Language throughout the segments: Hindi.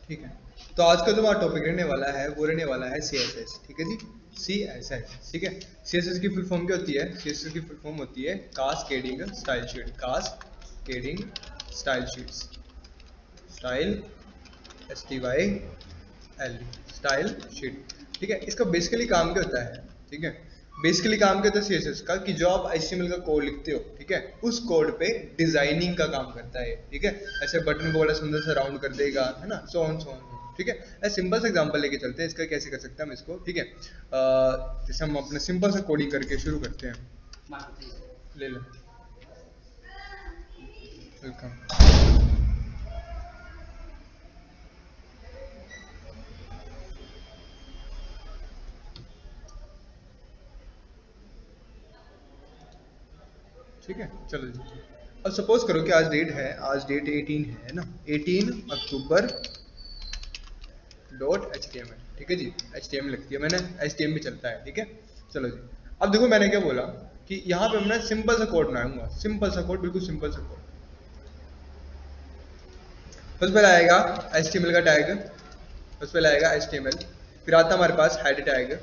ठीक है। तो आज का जो हमारा टॉपिक रहने वाला है वो रहने वाला है CSS। ठीक है जी, CSS। ठीक है। CSS की फुल फॉर्म क्या होती है? CSS की फुल फॉर्म होती है cascading style sheet. Cascading style sheets. Style STYL, style sheet. ठीक है। इसका बेसिकली काम क्या होता है? ठीक है। बेसिकली काम क्या होता है CSS का, कि जो आप HTML का कोड लिखते हो, ठीक है, उस कोड पे डिजाइनिंग का काम करता है। ठीक है। ऐसे बटन को बड़ा सुंदर सा राउंड कर देगा, है ना, सो ऑन सो ऑन। ठीक है। ऐसे सिंपल सा एग्जांपल लेके चलते हैं इसका, कैसे कर सकते हैं हम इसको। ठीक है। जैसे हम अपने सिंपल सा कोडिंग करके शुरू करते हैं। ले लो, वेलकम। ठीक है, चलो जी। अब सपोज करो कि आज डेट है, आज डेट 18 है ना, 18 अक्टूबर डॉट HTML। ठीक है जी, HTML लिखती है मैंने, HTML भी चलता है। ठीक है। चलो जी। अब देखो मैंने क्या बोला, कि यहाँ पे मैं सिंपल सा कोड बनाऊंगा, सिंपल सा कोड, बिल्कुल सिंपल सा कोड। सबसे पहले आएगा HTML का टैग, सबसे पहले आएगा HTML, फिर आता हमारे पास हेड टैग,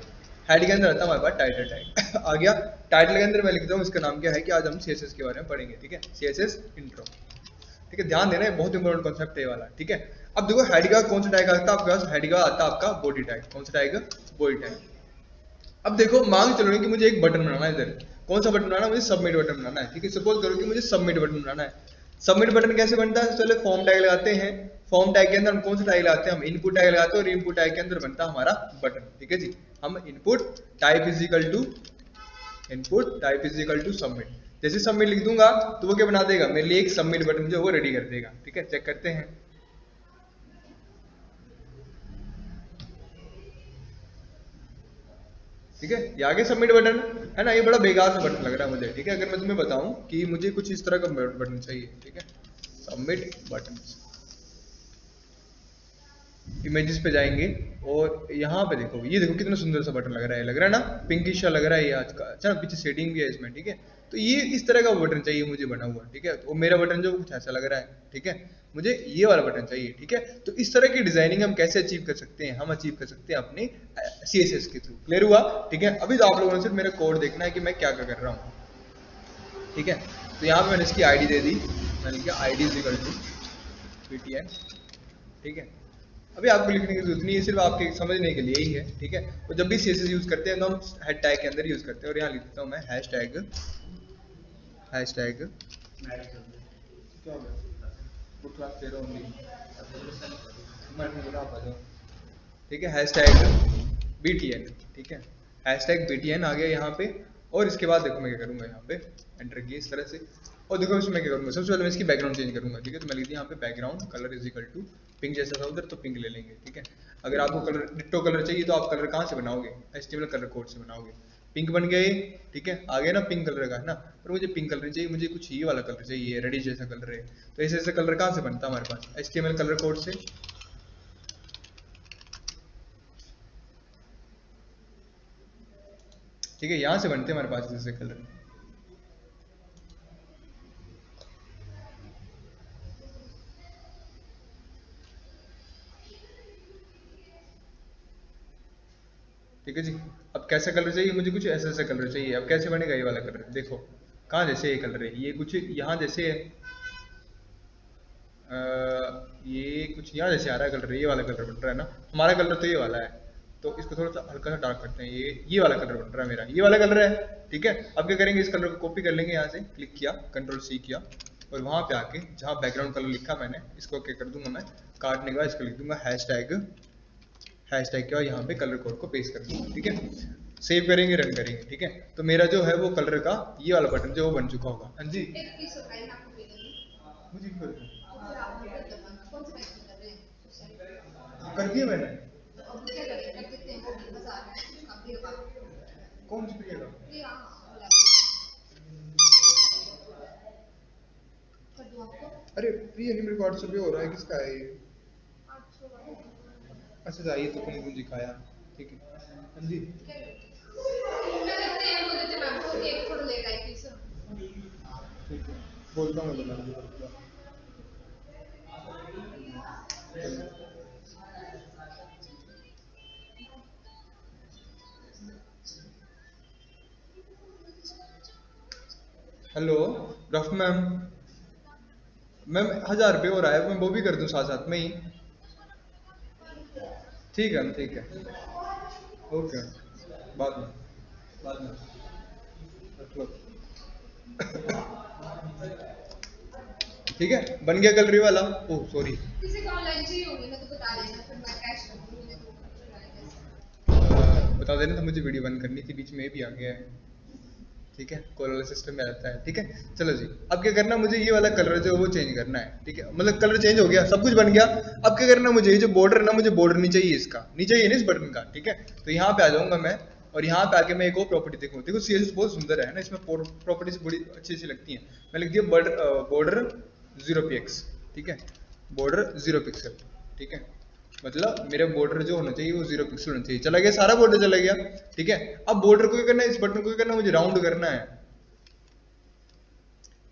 हेड के अंदर आता हमारे पास टाइटल टैग। आ गया। टाइटल के अंदर मैं लिखता हूँ इसका नाम क्या है, कि आज हम CSS के बारे में पढ़ेंगे। ठीक है, CSS इंट्रो। ठीक है, ध्यान देना, बहुत इंपॉर्टेंट कॉन्सेप्ट है ये वाला। ठीक है। अब देखो हेड का कौन सा टैग आता है आपके पास? हेड का आता है आपका बॉडी टैग। कौन सा टैग? Body tag. अब देखो मांग चलो कि मुझे एक बटन बनाना है इधर। कौन सा बटन बनाना है? मुझे सबमिट बटन बनाना है। ठीक है, सपोज करो कि मुझे सबमिट बटन बनाना है। सबमिट बटन कैसे बनता है? चलो फॉर्म टैग लगाते हैं। फॉर्म टैग के अंदर हम कौन सा टैग लगाते हैं? हम इनपुट टैग लगाते हैं, और इनपुट टैग के अंदर बनता है हमारा बटन। ठीक है जी। हम input type is equal to submit. जैसे सबमिट लिख दूंगा तो वो क्या बना देगा? मेरे लिए एक सबमिट बटन जो है वो रेडी कर देगा। ठीक है, चेक करते हैं। ठीक है, ये आगे सबमिट बटन है ना, ये बड़ा बेकार सा बटन लग रहा है मुझे। ठीक है, अगर मैं तुम्हें बताऊं कि मुझे कुछ इस तरह का बटन चाहिए। ठीक है, सबमिट बटन। इमेजेस पे जाएंगे, और यहाँ पे देखो, ये देखो कितना सुंदर सा बटन लग रहा है ना, पिंकिश सा लग रहा है ये आज का। अच्छा, पीछे सेटिंग भी है इसमें। ठीक है, तो ये इस तरह का बटन चाहिए मुझे बना हुआ। ठीक है, तो मेरा बटन जो कुछ ऐसा लग रहा है। ठीक है, मुझे ये वाला बटन चाहिए। ठीक है, तो इस तरह की डिजाइनिंग हम कैसे अचीव कर सकते हैं? हम अचीव कर सकते हैं अपने CSS के थ्रू। क्लियर हुआ? ठीक है, अभी तो आप लोगों ने सिर्फ मेरा कोड देखना है कि मैं क्या क्या कर रहा हूँ। ठीक है, तो यहाँ पे मैंने इसकी ID दे दी, मैंने लिखा ID is equal to PTN। ठीक है, अभी आपको लिखने की जरूरत नहीं है, सिर्फ आपके समझने के लिए ही है। ठीक है, और जब भी CSS यूज करते हैं तो हम हेड टैग के अंदर यूज करते हैं, और यहाँ लिख देता हूँ मैं हैश टैग क्या हो गया, गुड क्लास दे रहा हूँ। ठीक है, हैश टैग BTN। ठीक है, हैश टैग BTN आ गया यहाँ पे। और इसके बाद देखो मैं क्या करूँगा, यहाँ पे एंटर किए इस तरह से। और देखो इसमें मैं क्या करूँगा, सबसे पहले मैं इसकी बैकग्राउंड चेंज करूँगा। ठीक है, तो मैं लिख दिया यहाँ पे background colour is equal to pink, जैसा था उधर तो पिंक ले लेंगे। ठीक है, अगर आपको कलर डिट्टो कलर चाहिए तो आप कलर कहाँ से बनाओगे? HTML कलर कोड से बनाओगे। पिंक बन गया ये। ठीक है, आ गया ना पिंक कलर का, है ना। पर मुझे पिंक कलर नहीं चाहिए, मुझे कुछ ये वाला कलर चाहिए, रेडी जैसा कलर है। तो ऐसे ऐसे कलर कहाँ से बनता है हमारे पास? HTML कलर कोड से। ठीक है, यहाँ से बनते हैं हमारे पास जैसे कलर। ठीक है जी। अब कैसा कलर चाहिए मुझे? कुछ ऐसा ऐसा कलर चाहिए। अब कैसे बनेगा ये वाला कलर? देखो कहाँ जैसे ये कलर है, ये कुछ यहाँ जैसे है। ये कुछ यहाँ जैसे आ रहा है कलर, ये वाला कलर बन रहा है ना। हमारा कलर तो ये वाला है, तो इसको थोड़ा सा हल्का सा डार्क करते हैं। ये वाला कलर बन रहा है मेरा, ये वाला कलर है। ठीक है, अब क्या करेंगे, इस कलर को कॉपी कर लेंगे, यहाँ से क्लिक किया, Ctrl+C किया, और वहां पे आके जहाँ बैकग्राउंड कलर लिखा मैंने, इसको क्या कर दूंगा मैं, काटने के बाद इसको लिख दूंगा हैश टैग के, और यहाँ पे कलर कोड को पेस्ट कर दूंगा। ठीक है, सेव करेंगे, रन करेंगे। ठीक है, तो मेरा जो है वो कलर का ये वाला बटन जो वो बन चुका होगा। हाँ जी, मुझे क्यों कर दिया मैंने? कौन सी प्रिया का? अरे प्रिया नहीं, मेरे को 800 रुपये हो रहा है, किसका है ये? अच्छा अच्छा, ये तो तुमको दिखाया। ठीक है, हाँ जी। ठीक है, बोलता हूँ मैं, बना के बोलता हूँ। हेलो रफ मैम, मैम 1000 रुपये हो रहा है, मैं वो भी कर दूं साथ साथ में ही? ठीक है, ठीक है, ओके, बाद में, बाद में रख लो। ठीक है, बन गया कलर ये वाला। ओह सॉरी, किसी को ऑनलाइन चाहिए होगी ना तो बता देना, फिर मैं कैश कर दूंगी तो। बता देना, तो मुझे वीडियो बंद करनी थी, बीच में ये भी आ गया है। ठीक है, कॉल वाला सिस्टम में रहता है। ठीक है, चलो जी, अब क्या करना, मुझे ये वाला कलर जो है वो चेंज करना है। ठीक है, मतलब कलर चेंज हो गया, सब कुछ बन गया। अब क्या करना, मुझे ये जो बॉर्डर है ना, मुझे बॉर्डर नहीं चाहिए इसका, नहीं चाहिए ना इस बटन का। ठीक है, तो यहाँ पे आ जाऊंगा मैं, और यहाँ पे आके मैं एक और प्रॉपर्टी देखूँ। देखो सीएसएस बहुत सुंदर है ना, इसमें प्रॉपर्टीज बड़ी अच्छी अच्छी लगती हैं। मैं लिख दिया बॉर्डर 0px। ठीक है, बॉर्डर 0 पिक्सल। ठीक है, मतलब मेरा बॉर्डर जो होना चाहिए वो 0 पिक्सल होना चाहिए। चला गया, सारा बॉर्डर चला गया। ठीक है, अब बॉर्डर को क्या करना है, इस बटन को क्या करना है, मुझे राउंड करना है।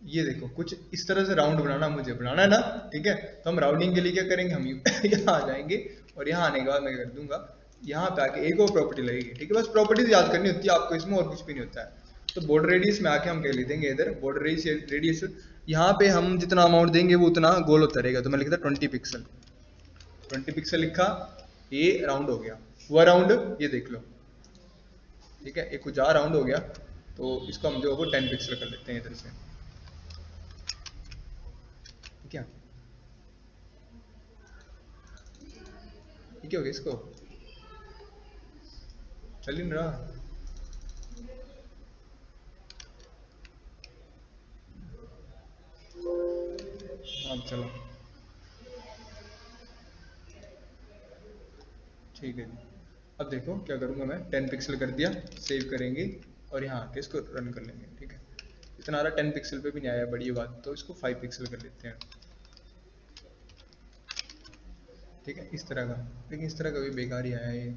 ये देखो, कुछ इस तरह से राउंड बनाना, मुझे बनाना है ना। ठीक है, तो हम राउंडिंग के लिए क्या करेंगे, हम यहाँ आ जाएंगे, और यहाँ आने के बाद मैं क्या कर दूंगा, यहाँ पे आके एक और प्रॉपर्टी लगेगी। ठीक है, बस प्रॉपर्टीज याद करनी होती है आपको इसमें, और कुछ भी नहीं होता है। तो बॉर्डर रेडियस में आके हम क्या लिख देंगे, इधर बॉर्डर रेडियस, यहाँ पे हम जितना अमाउंट देंगे वो उतना गोल होता रहेगा। तो मैं लिखता 20 पिक्सल, 20 पिक्सल लिखा, ये राउंड हो गया, हुआ राउंड, ये देख लो। ठीक है, एक कुछ राउंड हो गया, तो इसको हम जो है वो 10 पिक्सल कर लेते हैं इधर से। ठीक है, ठीक है, हो गया, इसको चल ही नहीं रहा। अब चलो, ठीक है जी। अब देखो क्या करूंगा मैं, 10 पिक्सल कर दिया, सेव करेंगे, और यहाँ आके इसको रन कर लेंगे। ठीक है, इतना आ रहा, 10 पिक्सल पे भी नहीं आया, बड़ी बात, तो इसको 5 पिक्सल कर लेते हैं। ठीक है, इस तरह का, लेकिन इस तरह का भी बेकार ही आया ये।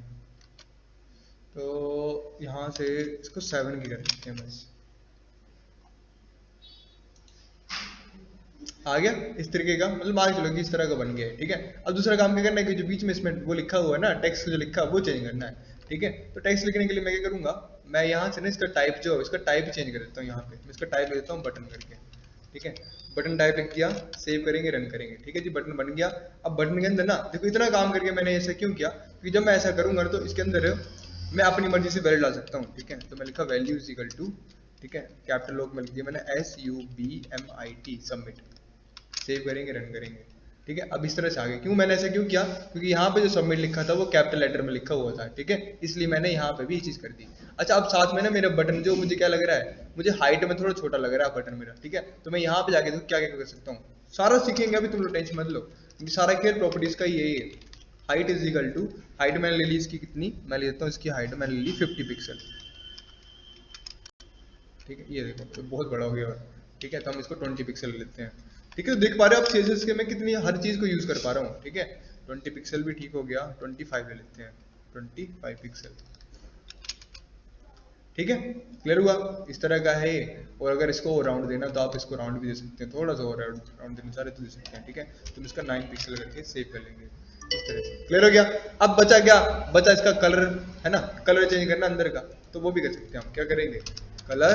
तो यहाँ से इसको 7 की कर देते हैं बस। आ गया इस तरीके का, मतलब मान के चलो कि इस तरह का बन गया है। ठीक है, अब दूसरा काम क्या करना है, कि जो बीच में इसमें वो लिखा हुआ है ना, टेक्स्ट जो लिखा है वो चेंज करना है। ठीक है, तो टेक्स्ट लिखने के लिए मैं क्या करूंगा, मैं यहाँ से ना इसका टाइप जो है, इसका टाइप चेंज कर देता हूँ। यहाँ पे मैं इसका टाइप ले देता हूँ बटन करके। ठीक है, बटन टाइप लिख दिया, सेव करेंगे, रन करेंगे। ठीक है जी, बटन बन गया। अब बटन के अंदर ना देखो, इतना काम करके मैंने ऐसा क्यों किया, क्योंकि जब मैं ऐसा करूंगा तो इसके अंदर मैं अपनी मर्जी से वैल्यू डाल सकता हूँ। ठीक है, तो मैं लिखा वैल्यू इज इक्वल टू, ठीक है, कैपिटल लॉक में लिख दिया मैंने, SUBMIT, सबमिट, सेव करेंगे, रन करेंगे। ठीक है, अब इस तरह से आ गए। क्यों मैंने ऐसा क्यों किया, क्योंकि यहाँ पे जो सबमिट लिखा था वो कैपिटल लेटर में लिखा हुआ था। ठीक है, इसलिए मैंने यहाँ पे भी ये चीज कर दी। अच्छा, अब साथ में ना मेरा बटन जो मुझे क्या लग रहा है, मुझे हाइट में थोड़ा छोटा लग रहा है बटन मेरा। ठीक है, तो मैं यहाँ पे जाके देखो क्या क्या कर सकता हूँ, सारा सीखेंगे अभी, तुम लोग टेंशन मत लो, क्योंकि सारा केयर प्रॉपर्टीज का यही है। Height is equal to, height मैंने ले ली इसकी कितनी, मैं ले लेता हूँ इसकी हाइट मैंने ले ली 50 पिक्सल। ठीक है, ये देखो तो बहुत बड़ा हो गया। ठीक है, तो हम इसको 20 पिक्सल लेते हैं। ठीक है, तो देख पा रहे हो आप सीएसएस के मैं कितनी हर चीज को यूज कर पा रहा हूँ। ठीक है, 20 पिक्सल भी ठीक हो गया, 25 ले लेते हैं, 25 पिक्सल। ठीक है, क्लियर हुआ, इस तरह का है ये। और अगर इसको राउंड देना तो आप इसको राउंड भी दे सकते हैं, थोड़ा सा और राउंड देना चाह रहे तो दे सकते हैं। ठीक है, तो इसका 9 पिक्सल करके सेव कर लेंगे इस तरह से। क्लियर हो गया। अब बचा क्या, बचा इसका कलर, है ना, कलर चेंज करना अंदर का, तो वो भी कर सकते हैं हम। क्या करेंगे, कलर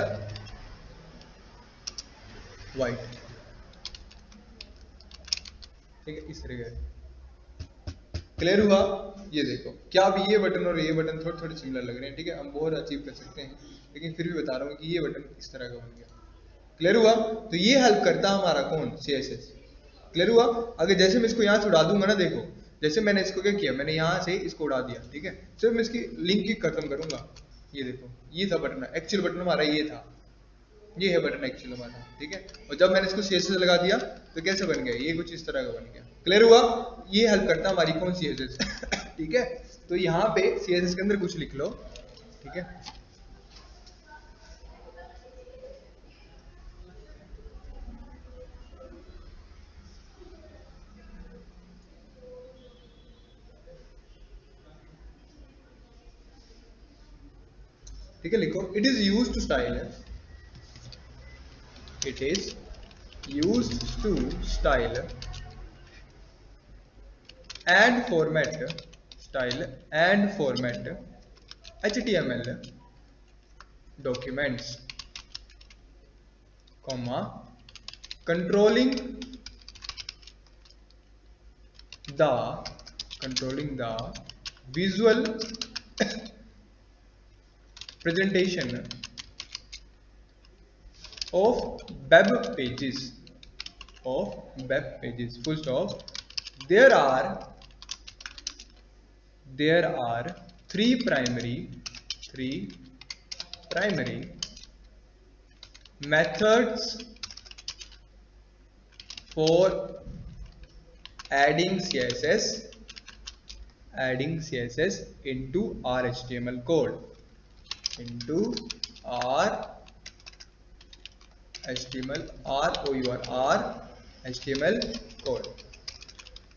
वाइट। ठीक है, इस तरह का। क्लियर हुआ, ये देखो क्या, अब ये बटन और ये बटन थोड़े थोड़े सिमिलर लग रहे हैं। ठीक है, हम बहुत अचीव कर सकते हैं, लेकिन फिर भी बता रहा हूँ कि ये बटन इस तरह का बन गया। क्लियर हुआ, तो ये हेल्प करता है हमारा कौन, CSS। क्लियर हुआ। अगर जैसे मैं इसको यहाँ से उड़ा दूंगा ना, देखो जैसे मैंने इसको क्या किया, मैंने यहाँ से इसको उड़ा दिया। ठीक है, सिर्फ मैं इसकी लिंक ही खत्म करूंगा। ये देखो, ये था बटन, एक्चुअल बटन हमारा ये था, ये है बटन एक्चुअल हमारा। ठीक है, और जब मैंने इसको CSS लगा दिया तो कैसे बन गया, ये कुछ इस तरह का बन गया। क्लियर हुआ, ये हेल्प करता है हमारी कौन, CSS। ठीक है, तो यहाँ पे CSS के अंदर कुछ लिख लो। ठीक है, ठीक है, लिखो, it is use to style, it is used to style and format HTML documents. comma controlling the visual presentation of web pages full stop. There are three primary methods for adding CSS into our HTML code, HTML code.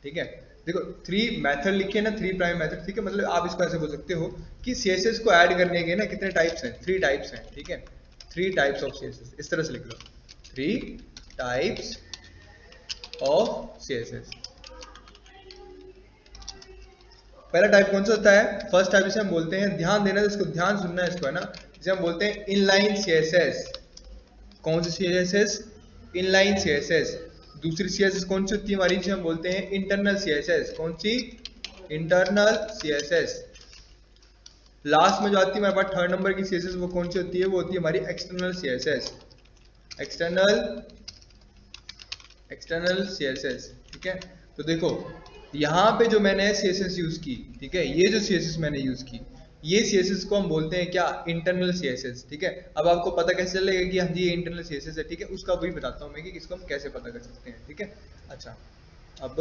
ठीक है, देखो 3 मेथड लिखे ना, 3 प्राइम मेथड। ठीक है, मतलब आप इसको ऐसे बोल सकते हो कि CSS को ऐड करने के ना कितने टाइप्स हैं, 3 टाइप्स हैं। ठीक है, 3 टाइप्स ऑफ CSS, इस तरह से लिख लो, 3 टाइप्स ऑफ CSS। पहला टाइप कौन सा होता है? फर्स्ट टाइप जिसे हम बोलते हैं, ध्यान देना, इसको ध्यान सुनना है इसको, है ना, जिसे हम बोलते हैं इनलाइन CSS। कौन सी CSS? Inline CSS। दूसरी CSS कौन सी होती है हमारी, जिसे हम बोलते हैं इंटरनल CSS। कौन सी? Internal CSS। लास्ट में जो आती है हमारे पास 3rd नंबर की CSS, वो कौन सी होती है? वो होती है हमारी एक्सटर्नल CSS। External CSS। ठीक है, तो देखो यहाँ पे जो मैंने CSS यूज की, ठीक है, ये जो CSS मैंने यूज की, ये CSS को हम बोलते हैं क्या? Internal CSS। ठीक है, अब आपको पता कैसे चलेगा कि हाँ जी ये इंटरनल CSS है? ठीक है, उसका वही बताता हूँ मैं कि इसको हम कैसे पता कर सकते हैं। ठीक है, अच्छा, अब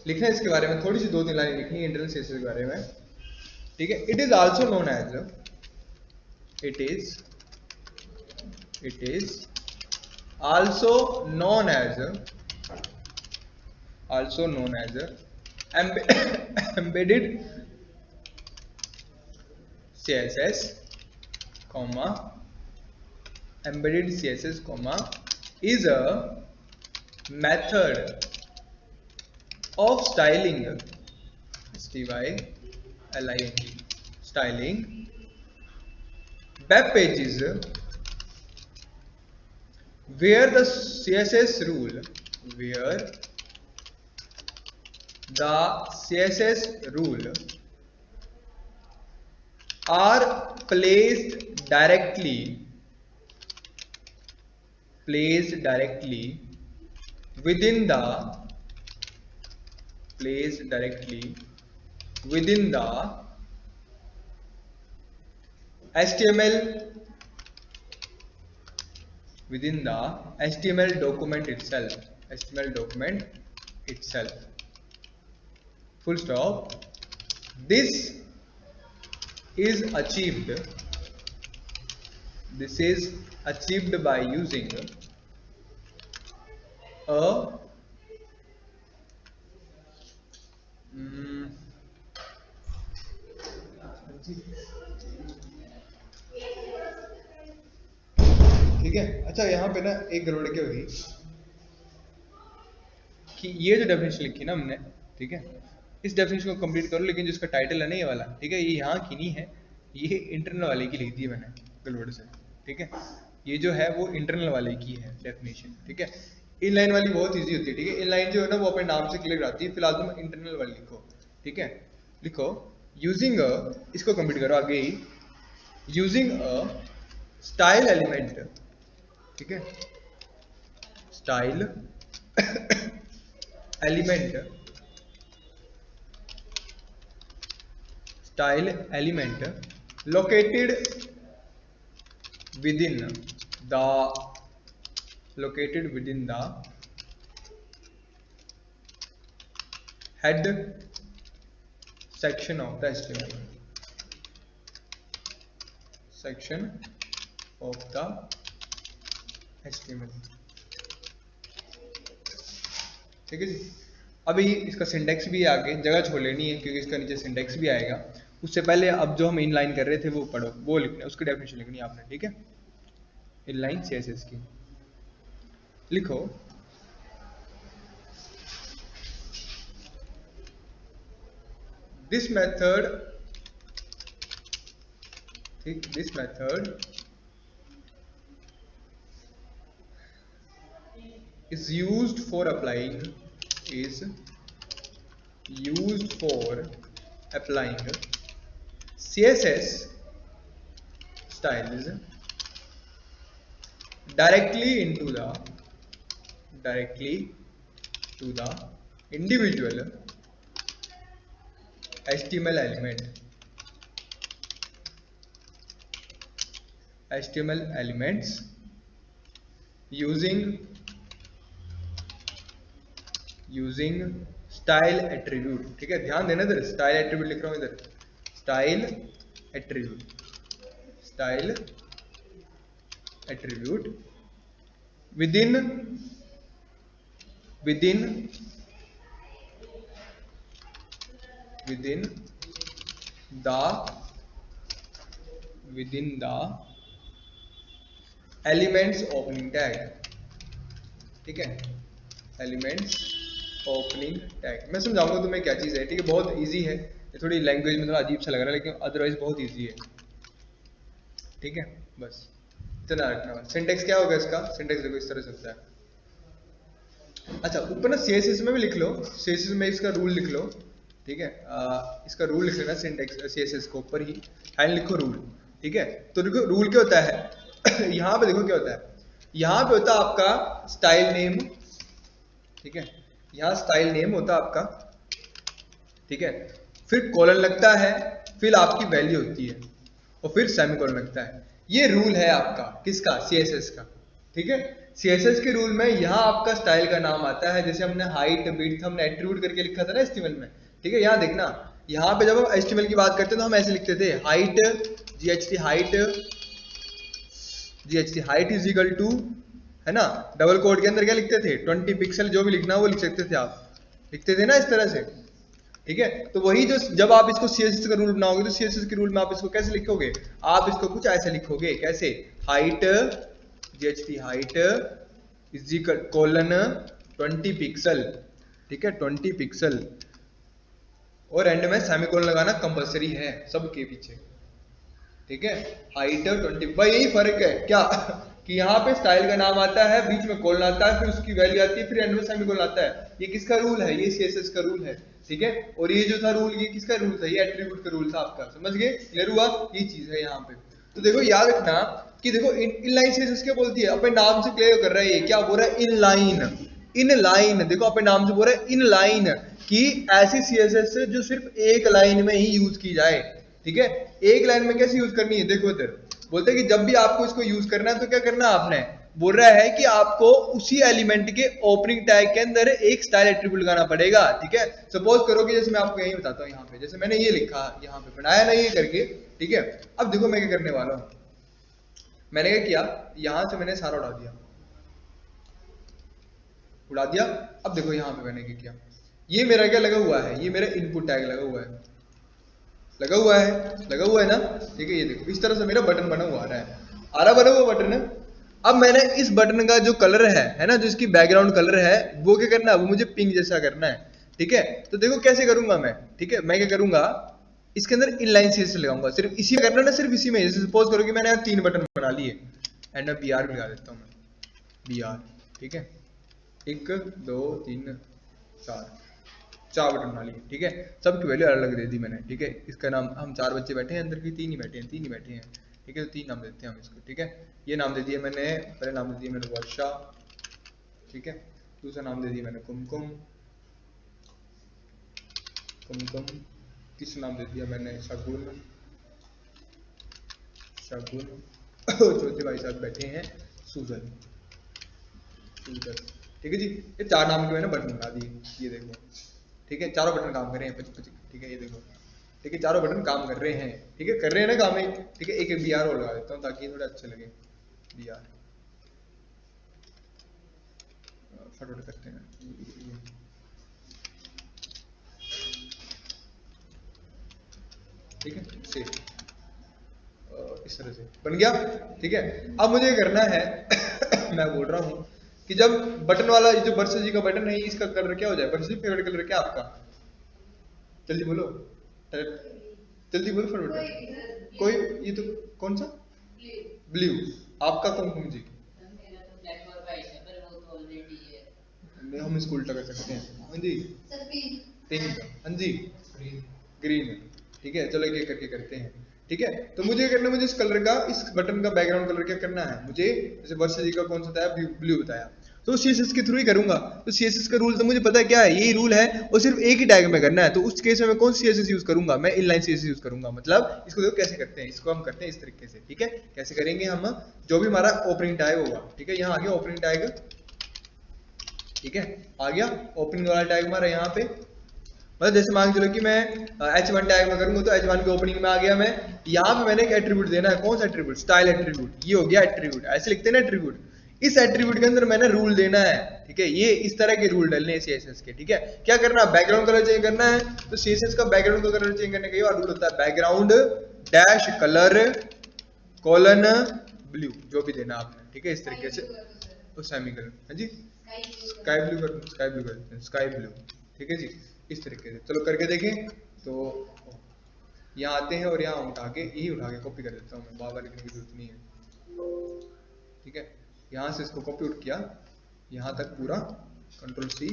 लिखना है इसके बारे में, थोड़ी सी 2-3 लाइन लिखनी है इंटरनल CSS के बारे में। ठीक है, it is also known as also known as embedded CSS, embedded CSS, is a method of styling, styling web pages where the CSS rule are placed directly within the HTML document itself, full stop. This is achieved by using a ठीक है, अच्छा यहाँ पे ना एक गड़बड़ क्या होगी कि ये जो डेफिनेशन लिखी ना हमने, ठीक है, इस डेफिनेशन को कंप्लीट करो, लेकिन जिसका टाइटल है ना ये वाला, ठीक है, ये यहाँ की नहीं है, ये इंटरनल वाले की लिख दी है मैंने गड़बड़ से। ठीक है, ये जो है वो इंटरनल वाले की है डेफिनेशन। ठीक है, इनलाइन वाली बहुत इजी होती है। ठीक है, इनलाइन जो है ना वो अपने नाम से क्लियर आती है, फिलहाल तुम इंटरनल वाली लिखो। ठीक है, लिखो यूजिंग इसको कंप्लीट करो आगे ही, यूजिंग अ स्टाइल एलिमेंट। ठीक है, style element located within the head section of the HTML, ठीक है जी। अभी इसका सिंटेक्स भी आगे जगह छोड़ लेनी है, क्योंकि इसका नीचे सिंटेक्स भी आएगा। उससे पहले अब जो हम इनलाइन कर रहे थे वो पढ़ो, वो लिखना, उसकी डेफिनेशन लिखनी है आपने। ठीक है, इनलाइन CSS की लिखो, दिस मेथड, ठीक, this method is used for applying is used for applying CSS styles directly to the individual HTML elements using style attribute. ठीक है, ध्यान देना इधर, स्टाइल एट्रीब्यूट लिख रहा हूं इधर, style attribute within the elements opening tag. ठीक है, एलिमेंट्स ओपनिंग टैग। मैं समझाऊंगा तुम्हें क्या चीज़ है। ठीक है, बहुत इजी है, ये थोड़ी लैंग्वेज में थोड़ा अजीब सा लग रहा है लेकिन अदरवाइज बहुत इजी है। ठीक है, बस इतना रखना। सिंटेक्स क्या होगा इसका? सिंटेक्स देखो इस तरह से होता है। अच्छा, ऊपर ना सीएसएस में भी लिख लो, सीएसएस में इसका रूल लिख लो। ठीक है, इसका रूल लिख लेना सिंटेक्स सीएसएस को ऊपर ही हैंड लिखो रूल। ठीक है, तो देखो रूल क्या होता है यहाँ पे देखो क्या होता है, यहाँ पे होता है आपका स्टाइल नेम। ठीक है, यहाँ स्टाइल नेम होता है आपका। ठीक है, फिर कॉलन लगता है, फिर आपकी वैल्यू होती है और फिर सेमीकोलन लगता है। ये रूल है आपका किसका? सीएसएस का। ठीक है, सीएसएस के रूल में यहाँ आपका स्टाइल का नाम आता है, जैसे हमने हाइट विड्थ हमने एट्रीब्यूट करके लिखा था ना एचटीएमएल में। ठीक है, यहाँ देखना, यहाँ पे जब हम एचटीएमएल की बात करते हैं तो हम ऐसे लिखते थे height GHT height is equal to, है ना, डबल कोड के अंदर क्या लिखते थे 20 पिक्सल, जो भी लिखना वो लिख सकते थे आप, लिखते थे ना इस तरह से। ठीक है, तो वही जो जब आप इसको सीएसएस का रूल बनाओगे तो सीएसएस के रूल में आप इसको कैसे लिखोगे? आप इसको कुछ ऐसे लिखोगे, कैसे? Height GHT height is equal colon 20 pixel. ठीक है, 20 पिक्सल, और एंड में सेमीकोलन लगाना कंपलसरी है सबके पीछे। ठीक है, हाइट 20। भाई यही फर्क है क्या कि यहाँ पे स्टाइल का नाम आता है, बीच में कोलन आता है, फिर उसकी वैल्यू आती है, फिर एंड में सेमीकोलन आता है। ये किसका रूल है? ये सीएसएस का रूल है। ठीक है, और ये जो था रूल, ये किसका रूल था? ये एट्रीब्यूट का रूल था आपका। समझ गए? क्लियर हुआ? ये चीज है यहाँ पे। तो देखो याद रखना कि देखो इनलाइन सीएसएस क्या बोलती है, अपने नाम से क्लियर कर रहा है। ये क्या बोल रहा है? इनलाइन। देखो अपने नाम से बोल रहा है इनलाइन, कि ऐसी सीएसएस जो सिर्फ एक लाइन में ही यूज की जाए। ठीक है, एक लाइन में कैसे यूज करनी है? देखो इधर बोलते हैं कि जब भी आपको इसको यूज करना है तो क्या करना है आपने, बोल रहा है कि आपको उसी एलिमेंट के ओपनिंग टैग के अंदर एक स्टाइल एट्रीब्यूट लगाना पड़ेगा। ठीक है, सपोज करो कि जैसे मैं आपको यही बताता हूँ, यहाँ पे जैसे मैंने ये लिखा, यहाँ पे बनाया ना ये करके। ठीक है, अब देखो मैं क्या करने वाला हूँ, मैंने क्या किया, यहां से मैंने सारा उड़ा दिया। अब देखो यहाँ पे मैंने क्या किया, ये मेरा क्या लगा हुआ है, ये मेरा इनपुट टैग लगा हुआ है ना। ठीक है, ये देखो इस तरह से मेरा बटन बना हुआ आ रहा बना हुआ बटन है। अब मैंने इस बटन का जो कलर है ना, जो इसकी बैकग्राउंड कलर है, वो क्या करना है, वो मुझे पिंक जैसा करना है। ठीक है, तो देखो कैसे करूंगा मैं। ठीक है, मैं क्या करूंगा, इसके अंदर इनलाइन सीरीज लगाऊंगा, सिर्फ इसी में करना ना, सिर्फ इसी में। जैसे सपोज करो कि मैंने यहाँ 3 बटन बना लिए, एंड मैं BR भी लगा देता हूँ मैं, BR। ठीक है, 1 2 3 4 बटन बना लिए। ठीक है, सबकी वैल्यू अलग अलग दे दी मैंने। ठीक है, इसका नाम, हम 4 बच्चे बैठे हैं अंदर की, 3 ही बैठे हैं। ठीक है, तो 3 नाम देते हैं हम इसको। ठीक है, ये नाम दे दिया मैंने, पहले नाम दे दिया मैंने वर्षा। ठीक है, दूसरा नाम दे दिया मैंने कुमकुम। तीसरा नाम दे दिया मैंने शगुन। चौथे भाई साहब बैठे हैं सूजन। ठीक है जी, ये 4 नाम के मैंने बटन बना दिए, ये देखो। ठीक है, चारों बटन काम कर रहे हैं। ठीक है, ये देखो। ठीक है, चारों बटन काम कर रहे हैं। ठीक है, कर रहे हैं ना काम। ठीक है, एक BR और लगा देता हूँ ताकि थोड़ा अच्छा लगे। BR फटाफट करते हैं। ठीक है, सेव, इस तरह से बन गया। ठीक है, अब मुझे करना है मैं बोल रहा हूँ कि जब बटन वाला जो वर्षा जी का बटन है, इसका कलर क्या हो जाए? वर्षा जी फेवरेट कलर क्या आपका? जल्दी बोलो, जल्दी बोलो फटाफट। कोई ये तो कौन सा ब्लू, आपका कौन कौन जी? मेरा तो ब्लैक और वाइट है पर वो तो ऑलरेडी है। हम इसको उल्टा कर सकते हैं। हाँ जी सर पिंक। पिंक, हाँ जी ग्रीन। ठीक है चलो एक एक करके करते हैं। ठीक है तो मुझे करना, मुझे इस कलर का, इस बटन का बैकग्राउंड कलर क्या करना है मुझे, जैसे वर्षा जी का कौन सा था, ब्लू बताया, तो सीएसएस के थ्रू ही करूंगा। तो सीएसएस का रूल तो मुझे पता है क्या है, यही रूल है और सिर्फ एक ही टैग में करना है। तो उस केस में मैं कौन सी सीएसएस यूज करूंगा, मैं इनलाइन सीएसएस यूज करूंगा। मतलब इसको देखो कैसे करते हैं, इसको हम करते हैं इस तरीके से। ठीक है कैसे करेंगे हम, जो भी हमारा ओपनिंग टैग होगा, ठीक है यहाँ आ गया ओपनिंग टैग, ठीक है आ गया ओपनिंग वाला टैग हमारा यहाँ पे। मतलब जैसे मान के चलो कि मैं h1 टैग में करूंगा तो h1 के ओपनिंग में आ गया मैं, यहाँ पे मैंने एक एट्रीब्यूट देना है, कौन सा एट्रीब्यूट, स्टाइल एट्रीब्यूट, ये हो गया एट्रीब्यूट, ऐसे लिखते हैं ना एट्रीब्यूट। इस एट्रीब्यूट के अंदर मैंने रूल देना है, ठीक है ये इस तरह के रूल डालने हैं सीएसएस के। ठीक है क्या करना है, बैकग्राउंड कलर चेंज करना है। तो सीएसएस का बैकग्राउंड का कलर चेंज करने का ये रूल होता है, background dash colour colon blue, जो भी देना आपने। ठीक है इस तरीके से, तो सेमीकोलन, हाँ जी स्काई ब्लू कर, स्काई ब्लू कर, स्काई ब्लू। ठीक है जी इस तरीके से। चलो करके देखें। तो यहाँ आते हैं और यहाँ उठा के, यही उठा के कॉपी कर देता हूँ मैं, बार बार लिखने की जरूरत नहीं है। ठीक है यहाँ से इसको कॉपी उठ किया यहाँ तक पूरा, कंट्रोल सी,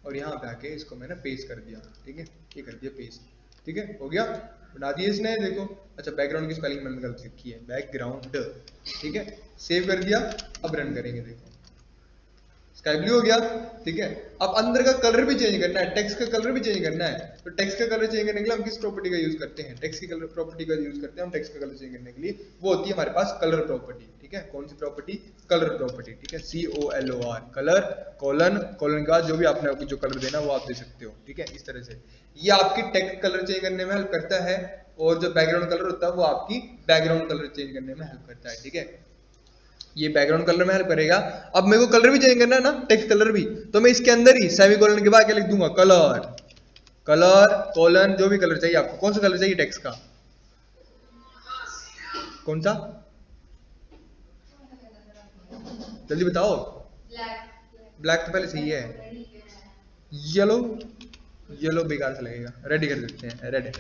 और यहाँ पे आके इसको मैंने पेस्ट कर दिया। ठीक है ये कर दिया पेस्ट। ठीक है हो गया, बना दिए इसने, देखो। अच्छा बैकग्राउंड की स्पेलिंग मैंने गलत लिखी है, बैकग्राउंड। ठीक है सेव कर दिया, अब रन करेंगे, देखो स्काई ब्लू हो गया। ठीक है अब अंदर का कलर भी चेंज करना है, टेक्स्ट का कलर भी चेंज करना है। तो टेक्स्ट का कलर चेंज करने के लिए हम किस प्रॉपर्टी का यूज करते हैं, टेक्स्ट की कलर प्रॉपर्टी का यूज करते हैं हम टेक्स्ट का कलर चेंज करने के लिए, वो होती है हमारे पास कलर प्रॉपर्टी। ठीक है कौन सी प्रॉपर्टी, कलर प्रॉपर्टी। ठीक है COLOR, कलर कोलन, कोलन के बाद जो भी आपने जो कलर देना वो आप दे सकते हो। ठीक है इस तरह से ये आपकी टेक्स्ट कलर चेंज करने में हेल्प करता है, और जो बैकग्राउंड कलर होता है वो आपकी बैकग्राउंड कलर चेंज करने में हेल्प करता है। ठीक है ये बैकग्राउंड कलर में हेल्प करेगा। अब मेरे को कलर भी चेंज करना है ना, टेक्स्ट कलर भी, तो मैं इसके अंदर ही सेमीकोलन के बाद क्या लिख दूंगा, कलर, कलर कोलन, जो भी कलर चाहिए आपको, कौन सा कलर चाहिए टेक्स्ट का, कौन सा, जल्दी बताओ। ब्लैक तो पहले सही है, येलो, येलो बेकार से लगेगा, रेड कर देते हैं, रेड।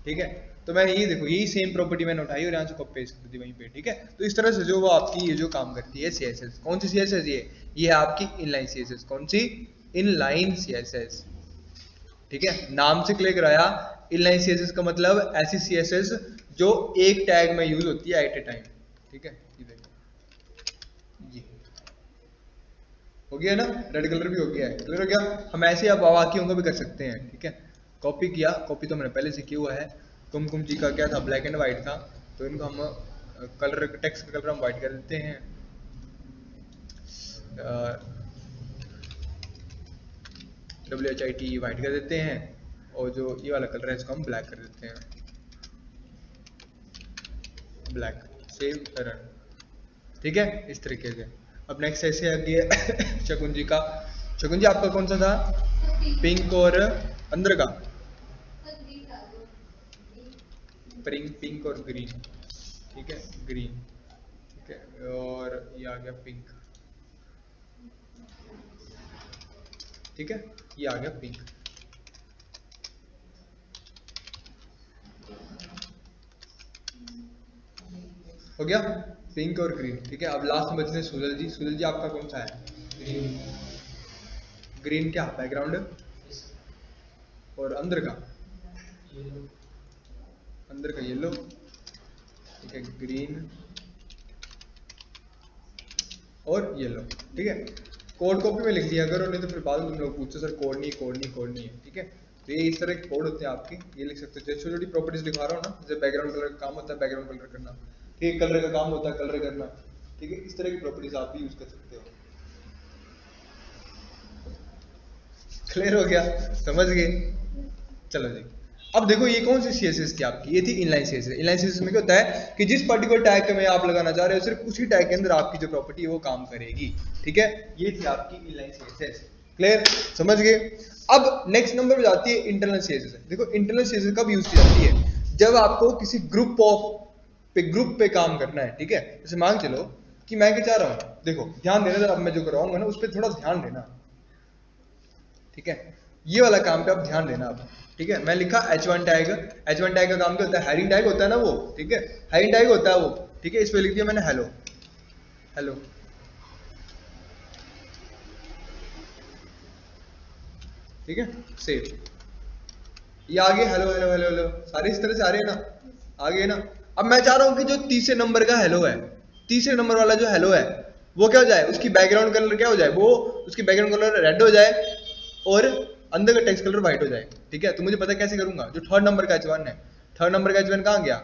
ठीक है तो मैं ये देखो यही सेम प्रॉपर्टी मैंने उठाई और यहाँ से कॉपी पेस्ट कर दी वहीं पे। ठीक है तो इस तरह से जो वो आपकी ये जो काम करती है सीएसएस, कौन सी सीएसएस, ये है आपकी इनलाइन सीएसएस। कौन सी, इनलाइन सीएसएस। ठीक है नाम से क्लियर कराया, इनलाइन सीएसएस का मतलब ऐसी सीएसएस जो एक टैग में यूज होती है एट ए टाइम। ठीक है ये देखो ये हो गया ना, रेड कलर भी हो गया है, क्लियर हो गया। हम ऐसे अब बाकियों को भी कर सकते हैं। ठीक है कॉपी किया, कॉपी तो मैंने पहले से किया हुआ है। कुमकुम जी का क्या था, ब्लैक एंड व्हाइट था, तो इनको हम कलर, टेक्स्ट का कलर हम व्हाइट कर देते हैं। WHIT व्हाइट कर देते हैं, और जो ये वाला कलर है इसको हम ब्लैक कर देते हैं, ब्लैक। Save run. ठीक है इस तरीके से। अब नेक्स्ट ऐसे आगे शकुन जी का, शकुन जी आपका कौन सा था, पिंक और अंदर का पिंक और ग्रीन। ठीक है ग्रीन। ठीक है और ये आ गया पिंक। ठीक है ये आ गया पिंक। हो गया पिंक और ग्रीन। ठीक है अब लास्ट में बचते हैं सुजल जी। सुजल जी आपका कौन सा है, ग्रीन। ग्रीन क्या, बैकग्राउंड, और अंदर का, अंदर का येलो। ठीक है ग्रीन और येलो। ठीक है कोड कॉपी में लिख दिया करो, नहीं तो फिर बाद में तुम लोग पूछो सर कोड नहीं, कोड नहीं, कोड नहीं है। ठीक है तो ये इस तरह के कोड होते हैं आपके, ये लिख सकते हो। जैसे छोटी छोटी प्रॉपर्टीज दिखा रहा हूँ ना, जैसे बैकग्राउंड कलर का काम होता है बैकग्राउंड कलर करना, ठीक है कलर का काम होता है कलर करना। ठीक है इस तरह की प्रॉपर्टीज आप भी यूज कर सकते हो। क्लियर हो गया, समझ गए। चलो जी अब देखो ये कौन सी सीएसएस थी आपकी, ये थी इनलाइन सीएसएस। इनलाइन सीएसएस में क्या होता है कि जिस पर्टिकुलर टैग में आप लगाना चाह रहे हो सिर्फ उसी टैग के अंदर आपकी जो प्रॉपर्टी है वो काम करेगी। ठीक है ये थी आपकी इनलाइन सीएसएस। क्लियर, समझ गए। अब नेक्स्ट नंबर पे जाती है इंटरनल सीएसएस। देखो इंटरनल सीएसएस कब यूज की जाती है, जब आपको किसी ग्रुप पे काम करना है। ठीक है जैसे मान चलो कि मैं क्या चाह रहा हूँ, देखो ध्यान देना जरा, अब मैं जो कराऊंगा ना उस पर थोड़ा ध्यान देना। ठीक है ये वाला काम पे आप ध्यान देना। अब ठीक है, मैं लिखा h1 टैग। h1 टैग का काम क्या होता है, हेडिंग टैग होता है ना वो, ठीक है, हेडिंग टैग होता है वो, ठीक है। इस पे लिख दिया मैंने हेलो, हेलो, ठीक है, सेव। ये आगे हेलो हेलो हेलो हेलो सारे इस तरह से आ रहे हैं ना, आगे ना। अब मैं चाह रहा हूं कि जो तीसरे नंबर का हेलो है, तीसरे नंबर वाला जो हेलो है वो क्या हो जाए, उसकी बैकग्राउंड कलर क्या हो जाए, वो उसकी बैकग्राउंड कलर रेड हो जाए और अंदर का टेक्स्ट कलर व्हाइट हो जाए, ठीक है। तो मुझे पता है कैसे करूंगा, जो थर्ड नंबर का h1 है, थर्ड नंबर का h1 कहाँ गया,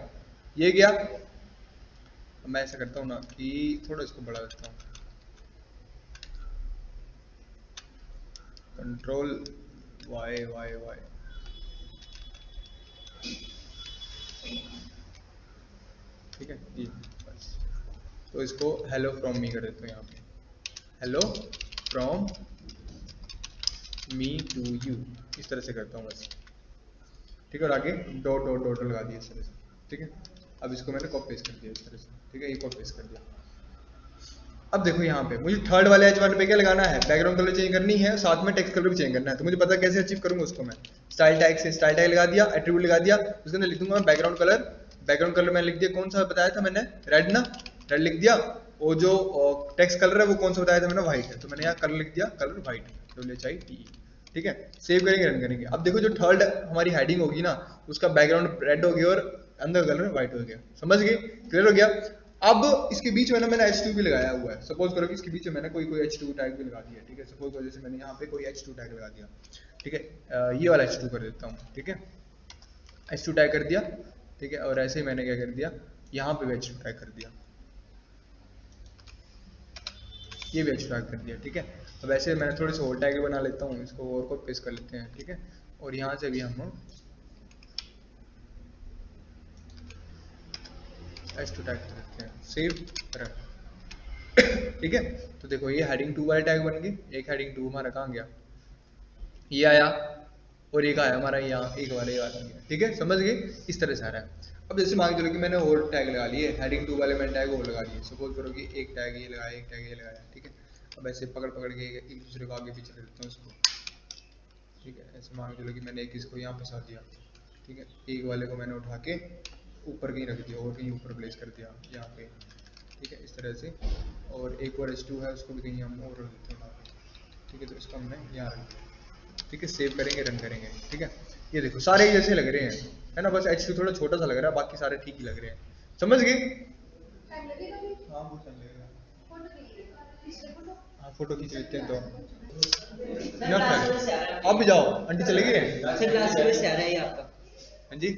ये गया। अब मैं ऐसा करता हूँ ना कि थोड़ा इसको बढ़ा देता हूँ, कंट्रोल वाई वाई वाई, ठीक है ये बस। तो इसको हेलो फ्रॉम मी कर देता हूँ यहाँ पे, hello from me to you, इस तरह से करता हूँ बस, ठीक है। और आगे डॉट डॉट डॉट लगा दिया इस तरह से, ठीक है। अब इसको मैंने कॉपी पेस्ट कर दिया इस तरह से, ठीक है, ये कॉपी पेस्ट कर दिया। अब देखो यहाँ पे मुझे थर्ड वाले h1 पे क्या लगाना है, बैकग्राउंड कलर चेंज करनी है, साथ में टेक्स्ट कलर भी चेंज करना है। तो मुझे पता है कैसे अचीव करूंगा उसको, मैं स्टाइल टैग से स्टाइल टैग लगा दिया, एट्रीब्यूट लगा दिया, उसके अंदर लिख दूंगा मैं बैकग्राउंड कलर। बैकग्राउंड कलर मैंने लिख दिया, कौन सा बताया था मैंने, रेड ना, रेड लिख दिया। और जो टेक्स्ट कलर है वो कौन सा बताया था मैंने, व्हाइट है, तो मैंने यहाँ कलर लिख दिया, कलर व्हाइट, WHITE, ठीक है। सेव करेंगे, रन करेंगे। अब देखो जो थर्ड हमारी हेडिंग होगी ना, उसका बैकग्राउंड रेड हो गया और अंदर कलर व्हाइट हो गया, समझ गए, क्लियर हो गया। अब इसके बीच में ना मैंने h2 भी लगाया हुआ है, सपोज करो कि इसके बीच में मैंने कोई h2 टैग भी लगा दिया, ठीक है। सपोज करो जैसे मैंने यहाँ पे कोई h2 टैग लगा दिया, ठीक है, ये वाला h2 कर देता हूँ, ठीक है, h2 टैग कर दिया, ठीक है। और ऐसे ही मैंने क्या कर दिया, यहाँ पे भी h2 टैग कर दिया, ये भी h2 टैग कर दिया, ठीक है। अब ऐसे मैंने थोड़े से और टैग बना लेता हूँ, इसको और को पेस्ट कर लेते हैं, ठीक है। और यहाँ से भी हम h2 टैग कर देते हैं, सेव रन, ठीक है। तो देखो ये हेडिंग 2 वाले टैग बन गए, एक हेडिंग 2 हमारा कहाँ गया, ये आया, और एक आया हमारा यहाँ, एक वाला ये वाला गया, ठीक है, समझ गए, इस तरह से आ रहा है। अब जैसे मान के चलो कि मैंने और टैग लगा लिए, हेडिंग 2 वाले मैंने टैग और लगा दिए, सपोज करो कि एक टैग ये लगाया, एक टैग ये लगाया, ठीक है। अब ऐसे पकड़ पकड़ के एक दूसरे को आगे पीछे कर देता हूँ इसको, ठीक है। ऐसे मान के चलो कि मैंने एक इसको यहाँ फंसा दिया, ठीक है, एक वाले को मैंने उठा के ऊपर कहीं रख दिया और कहीं ऊपर प्लेस कर दिया यहाँ पे, ठीक है, इस तरह से। और एक और h2 है, उसको भी कहीं हम और रख देते हैं, ठीक है। तो इसको हमने यहाँ रख दिया, ठीक है, सेव करेंगे, रन करेंगे, ठीक है। ये देखो सारे जैसे लग रहे हैं, है ना, बस h2 थोड़ा छोटा सा लग रहा है, बाकी सारे ठीक ही लग रहे हैं, समझ गए। टाइम लगेगा भी, हाँ वो टाइम लगेगा, फोटो खींच, पिछले फोटो, हाँ फोटो खींच लेते हैं। तो क्लास में से आ रहा है आप भी जाओ, आंटी चले गए, अच्छा क्लास में से आ रहा है ये आपका हाँ जी।